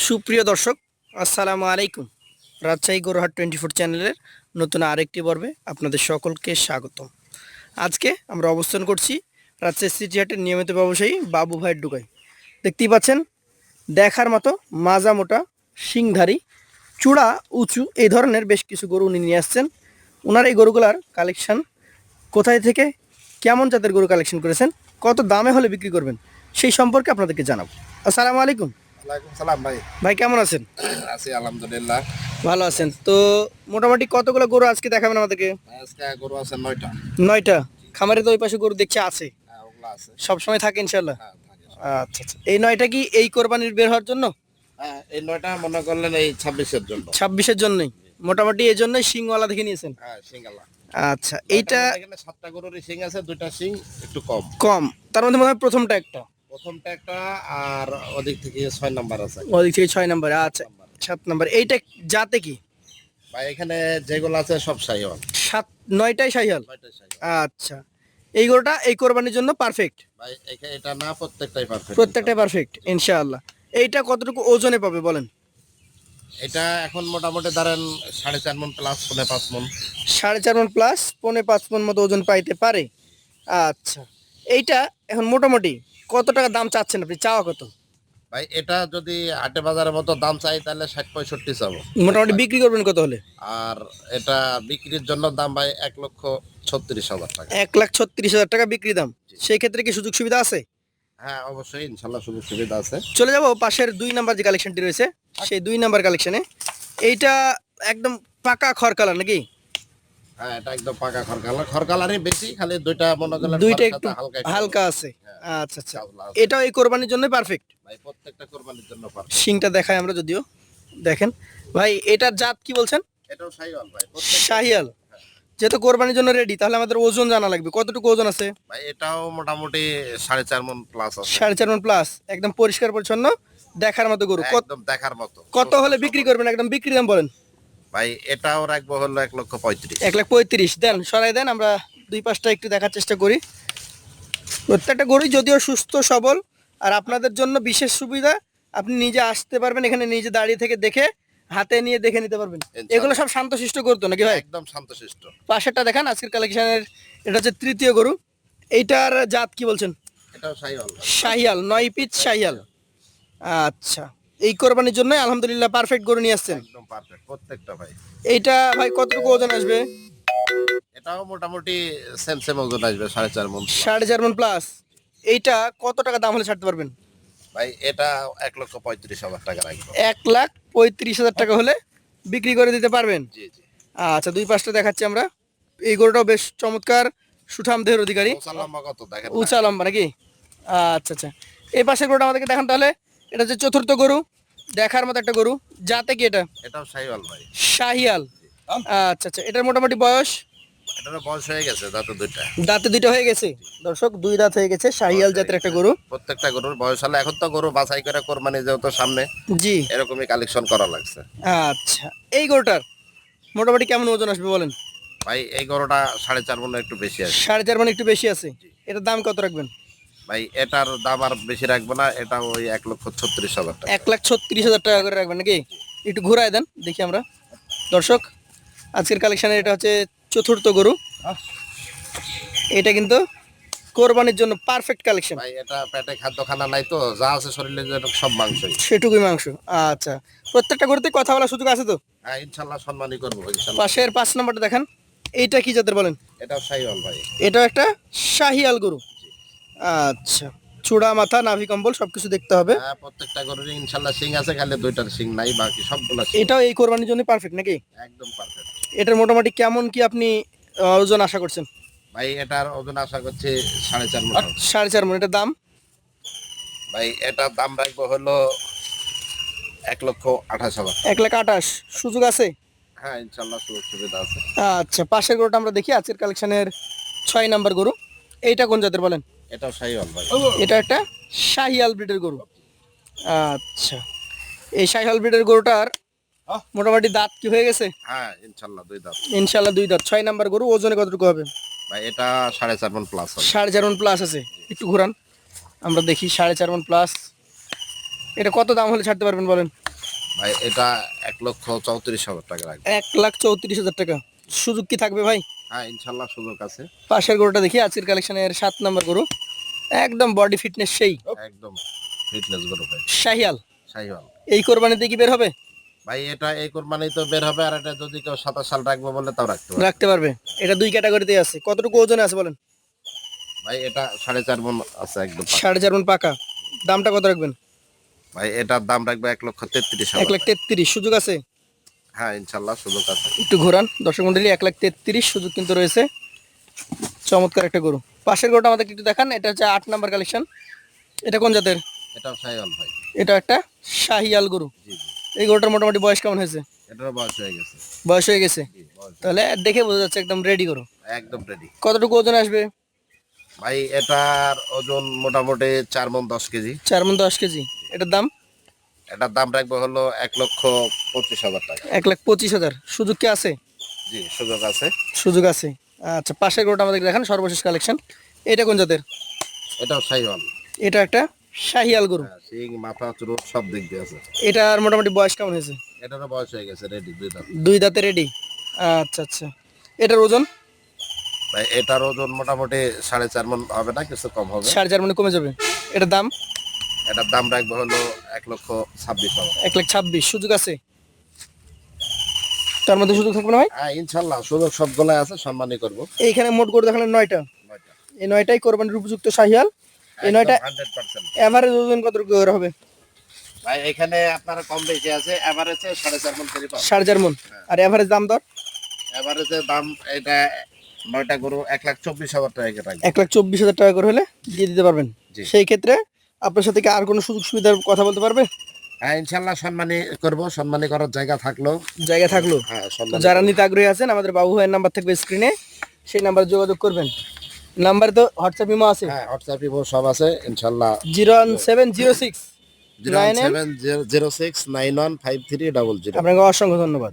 সুপ্রিয় দর্শক, আসসালামু আলাইকুম। রাজশাহী গরুহাট 24 চ্যানেলের নতুন আরেকটি পর্বে আপনাদের সকলকে স্বাগতম। আজকে আমরা অবস্থান করছি রাজশাহী সিটি হাটের নিয়মিত ব্যবসায়ী বাবু ভাইয়ের ডুকায়। দেখতেই পাচ্ছেন, দেখার মতো মাজা মোটা, শিংধারী, চূড়া উঁচু এই ধরনের বেশ কিছু গরু উনি নিয়ে আসছেন। ওনার এই গরুগুলার কালেকশন কোথায় থেকে, কেমন জাতের গরু কালেকশন করেছেন, কত দামে হলে বিক্রি করবেন, সেই সম্পর্কে আপনাদেরকে জানাবো। আসসালামু আলাইকুম। ওয়ালাইকুম সালাম ভাই। ভাই কেমন আছেন? আছি আলহামদুলিল্লাহ। ভালো আছেন তো? মোটামুটি কতগুলো গরু আজকে দেখাবেন আমাদেরকে? আজকে গরু আছে 9টা। 9টা। খামারে তো ওই পাশে গরু দেখছি আছে, হ্যাঁ, ওগুলা আছে। সবসময় থাকে ইনশাল্লাহ? হ্যাঁ, থাকে। আচ্ছা আচ্ছা, এই 9টা কি এই কোরবানির বের হওয়ার জন্য? হ্যাঁ, এই 9টা মনে করলেন এই 26-এর জন্য। 26-এর জন্যই মোটামুটি, এই জন্যই শিংওয়ালা দেখে নিয়েছেন? হ্যাঁ, সিঙ্গালা। আচ্ছা, এইটা এখানে 7টা গরুরই সিং আছে, 2টা সিং একটু কম। কম, তার মধ্যে মনে হয় প্রথমটা একটা, প্রথমটা একটা, আর ওদিক থেকে 6 নাম্বার আছে। ওদিক থেকে 6 নম্বরে। আচ্ছা, 7 নম্বর। এইটা জাতে কি? ভাই এখানে যেগুলো আছে সব সাইওয়াল। 9টাই শাহিয়াল। 9টাই সাইওয়াল। আচ্ছা, এই গরুটা এই কোরবানির জন্য পারফেক্ট? ভাই এটা না, প্রত্যেকটাই পারফেক্ট। প্রত্যেকটাই পারফেক্ট ইনশাআল্লাহ। এইটা কতটুকু ওজনে পাবে বলেন? এটা এখন মোটামুটি ধরেন 4.5 মণ প্লাস 5 মণ। 4.5 মণ প্লাস 5 মণ মতো ওজন পাইতে পারে। আচ্ছা, এইটা এখন মোটামুটি কত টাকা দাম চাচ্ছেন আপনি? চাওয়া কত? ভাই এটা যদি হাটে বাজারের মতো দাম চাই তাহলে 60-65 চাবো। মোটামুটি বিক্রি করবেন কত হলে? আর এটা বিক্রির জন্য দাম ভাই 1,36,000 টাকা। 1,36,000 টাকা বিক্রি দাম। সেই ক্ষেত্রে কি সুযোগ সুবিধা আছে? হ্যাঁ, অবশ্যই ইনশাল্লাহ সুযোগ সুবিধা আছে। চলে যাব পাশের 2 নাম্বার যে কালেকশনটি রয়েছে, সেই 2 নাম্বার কালেকশনে। এইটা একদম পাকা খড়কালার নাকি? হ্যাঁ, এটা একদম পাকা খড়কালারই বেশি, খালি দুইটা মনে করলেন দুইটা খড়ের একটু সাথে হালকা একটু হালকা আছে। হ্যাঁ, আচ্ছা আচ্ছা, চাউল আছে। এটাও এই কোরবানির জন্য পারফেক্ট। ভাই প্রত্যেকটা কোরবানির জন্য পারবে। শিংটা দেখাই আমরা, যদিও দেখেন ভাই, এটার জাত কি বলছেন? এটাও শাহিওয়াল ভাই। শাহিয়াল। যেহেতু কোরবানির জন্য রেডি, তাহলে আমাদের ওজন জানা লাগবে, কতটুকু ওজন আছে? ভাই এটাও মোটামুটি 4.5 মণ প্লাস আছে। 4.5 মণ প্লাস, একদম পরিষ্কার পরিচ্ছন্ন, দেখার মতো গরু। একদম দেখার মতো। কত হলে বিক্রি করবেন? একদম বিক্রি দাম বলেন। ভাই এটাও রাখবো হলো 1,35,000। 1,35,000 দেন, সরাই দেন, আমরা 2 পাশটা একটু দেখার চেষ্টা করি। প্রত্যেকটা গরুই যদিও সুস্থ সবল, আর আপনাদের জন্য বিশেষ সুবিধা, আপনি নিজে আসতে পারবেন, এখানে নিজে দাঁড়িয়ে থেকে দেখে হাতে নিয়ে দেখে নিতে পারবেন। এগুলো সব শান্তশিষ্ট করতো নাকি ভাই? একদম শান্তশিষ্ট। পাশেরটা দেখান, আজকের কালেকশনের এটা হচ্ছে তৃতীয় গরু। এইটার জাত কি বলছেন? এটাও শাহিওয়াল। শাহিয়াল, 9 পিচ শাহিয়াল। আচ্ছা, এই কোরবানির জন্য আলহামদুলিল্লাহ পারফেক্ট গরু নিয়ে আসছেন। একদম পারফেক্ট প্রত্যেকটা ভাই। এইটা ভাই কতটুকু ওজন আসবে? এটাও মোটামুটি সেম ওজন আসবে 4.5 মণ। 4.5 মণ প্লাস। এইটা কত টাকা দাম হলে ছাড়তে পারবেন? ভাই এটা 1,35,000 টাকা রাখবো। 1,35,000 টাকা হলে বিক্রি করে দিতে পারবেন? জি জি। আচ্ছা, 2 পাশটা দেখাচ্ছি আমরা। এই গরুটাও বেশ চমৎকার, সুঠাম দেহের অধিকারী, উঁচা লম্বা কত দেখেন না? উঁচা লম্বা নাকি? আচ্ছা আচ্ছা, এই পাশের গরুটা আমাদেরকে দেখান তাহলে। এটা হচ্ছে চতুর্থ গরু, দেখার মতো একটা গরু। জাতে কি এটা? এটাও শাহিওয়াল ভাই। শাহিয়াল। আচ্ছা আচ্ছা, এটার মোটামুটি বয়স? এটারও বয়স হয়ে গেছে, দাঁতে দুইটা। দাঁতে 2টা হয়ে গেছে দর্শক, 2 দাঁত হয়ে গেছে। শাহিয়াল জাতের একটা গরু। প্রত্যেকটা গরুর বয়স হলে, এখন তো গরু বাছাই করে কোরবানি যেহেতু সামনে, জি। এরকমই কালেকশন করা লাগছে। আচ্ছা, এই গরুটার মোটামুটি কেমন ওজন আসবে বলেন? ভাই এই গরুটা 4.5 মণ একটু বেশি আছে। 4.5 মানে একটু বেশি আছে। এটার দাম কত রাখবেন? ভাই এটার দাম আর বেশি রাখবো না, এটা ওই 1,36,000 টাকা। 1,36,000 টাকা করে রাখবেন নাকি? একটু ঘুরাই দেন দেখি আমরা। দর্শক, আজকের কালেকশানে এটা হচ্ছে চতুর্থ গরু। এটা কিন্তু কোরবানির জন্য পারফেক্ট কালেকশন। ভাই এটা পেটে খাদ্য খানা নাই তো, যা আছে শরীরে যেটা সব মাংসই। সেটুকুই মাংস। আচ্ছা, প্রত্যেকটা গরুতে কথা বলার সুযোগ আছে তো? হ্যাঁ, ইনশাল্লাহ সম্মানই করবো ইনশাল্লাহ। পাশের 5 নম্বরটা দেখান। এইটা কি জাতের বলেন? এটাও শাহিওয়াল ভাই। এটাও একটা শাহিয়াল গরু। আচ্ছা, চূড়া মাথা নাভি কম্বল সবকিছু দেখতে হবে। হ্যাঁ, প্রত্যেকটা গরুরই ইনশাল্লাহ সিং আছে, খালি দুইটার সিং নাই, বাকি সবগুলা সিং। এটাও এই কোরবানির জন্য পারফেক্ট নাকি? একদম পারফেক্ট। এটার মোটামুটি কেমন কি আপনি ওজন আশা করছেন? ভাই এটার ওজন আশা করছি 4.5 মণ। 4.5 মণ। এটার দাম? ভাই এটার দাম রাখবো হলো 1,28,000। 1,28,000। সুযোগ আছে? হ্যাঁ, ইনশাল্লাহ সুযোগ সুবিধা আছে। আচ্ছা, পাশের গরুটা আমরা দেখি, আজকের কালেকশনের 6 নাম্বার গরু। এইটা কোন জাতের বলেন? এটাও শাহিওয়াল ভাই। এটা একটা শাহিয়াল ব্রিডের গরু। আচ্ছা, এই শাহিয়াল ব্রিডের গরুটার মোটামুটি দাঁত কি হয়ে গেছে? হ্যাঁ, ইনশাল্লাহ 2 দাঁত। ইনশাল্লাহ 2 দাঁত। 6 নাম্বার গরু, ওজনে কতটুকু হবে? ভাই এটা 4.5 মণ প্লাস হবে। 4.5 মণ প্লাস আছে। একটু ঘুরান, আমরা দেখি। 4.5 মণ প্লাস। এটা কত দাম হলে ছাড়তে পারবেন বলেন? ভাই এটা 1,34,000 টাকা রাখবে। 1,34,000 টাকা। সুযোগ কি থাকবে ভাই? হ্যাঁ ইনশাল্লাহ সুযোগ আছে। পাশের গরুটা দেখি, আজকের কালেকশনের 7 নম্বর গরু, একদম বডি ফিটনেস সেই একদম ফিটনেস গরু ভাই। শাহিয়াল। শাহিওয়াল। এই কোরবানিতে কি বের হবে? ভাই এটা এই কোরবানি তো বের হবে, আর এটা যদি কেউ 27 সাল রাখবো বলে তাও রাখতে পারবে। রাখতে পারবে। এটা 2 ক্যাটাগরিতে আছে। কতটুকু ওজনে আছে বলেন? ভাই এটা 4.5 মণ আছে একদম পাকা। 4.5 মণ পাকা। দামটা কত রাখবেন? ভাই এটার দাম রাখবে 1,33,000। 1,33,000। সুযোগ আছে? হ্যাঁ ইনশাল্লাহ সুযোগ আছে। একটু ঘোরান দর্শক মন্ডলী। 1,33,000 সুযোগ কিন্তু রয়েছে। চমৎকার একটা গরু। পাশের গরুটা আমাদের একটু দেখান। এটা হচ্ছে 8 নাম্বার কালেকশন। এটা কোন জাতের? এটাও শাহিওয়াল ভাই। এটা একটা শাহিয়াল গরু। জি জি। এই গরুটার মোটামুটি বয়স কেমন হয়েছে? এটারও বয়স হয়ে গেছে। বয়স হয়ে গেছে। জি বয়স তাহলে দেখে বোঝা যাচ্ছে একদম রেডি গরু। একদম রেডি। কতটুকু ওজন আসবে? ভাই এটার ওজন মোটামুটি 4 মণ 10 কেজি। 4 মণ 10 কেজি। এটার দাম? এটার দাম রাখবো হলো 1,25,000 টাকা। 1,25,000। সুযোগ কি আছে? জি সুযোগ আছে। সুযোগ আছে। আচ্ছা, পাশের গরুটা আমাদের দেখান, সর্বশেষ কালেকশন। এটা কোন জাতের? এটাও শাহিওয়াল। এটা একটা শাহিয়াল গরু। হ্যাঁ, শিং মাথা চুরুট সব দিক দিয়ে আছে। এটার মোটামুটি বয়স কেমন হয়েছে? এটারও বয়স হয়ে গেছে রেডি 2 দাঁত। 2 দাঁতে রেডি। আচ্ছা আচ্ছা। এটার ওজন? ভাই এটার ওজন মোটামুটি 4.5 মণ হবে, না কিছু কম হবে। 4.5 মণে কমে যাবে। এটার দাম? এটার দাম রাখবো হলো 1,26,000। 1,26,000। সুযোগ আছে? তার মধ্যে সুযোগ থাকবে না ভাই? হ্যাঁ ইনশাল্লাহ সুযোগ সবগুলাই আছে, সম্মানই করবো। এইখানে মোট গরু দেখালেন 9টা। এই 9টাই কোরবানির উপযুক্ত শাহিয়াল। এই 9টা 100%। এভারেজ ওজন কতটুকু করে হবে? ভাই এখানে আপনারা কম বেশি আছে, এভারেজে 4.5 মণ করে পাবেন। 4.5 মণ। আর এভারেজ দাম দর? এভারেজে দাম এটা 9টা গরু 1,24,000 টাকা রাখবে। 1,24,000 টাকা করে হলে দিয়ে দিতে পারবেন। জি। সেই ক্ষেত্রে আপনার সাথে কি আর কোনো সুযোগ সুবিধার কথা বলতে পারবে? হ্যাঁ ইনশাল্লাহ সম্মানী করবো, সম্মানী করার জায়গা থাকলো। জায়গা থাকলো। হ্যাঁ তো সম্মানী যারা করবো। নিতে আগ্রহী আছেন, আমাদের বাবু ভাইয়ের নাম্বার থাকবে স্ক্রিনে, সেই নাম্বারে যোগাযোগ করবেন। নাম্বার তো হোয়াটসঅ্যাপ ইমো আছে। হ্যাঁ হোয়াটসঅ্যাপ ইমো সব আছে ইনশাল্লাহ। 01706 01706915300। আপনাকে অসংখ্য ধন্যবাদ।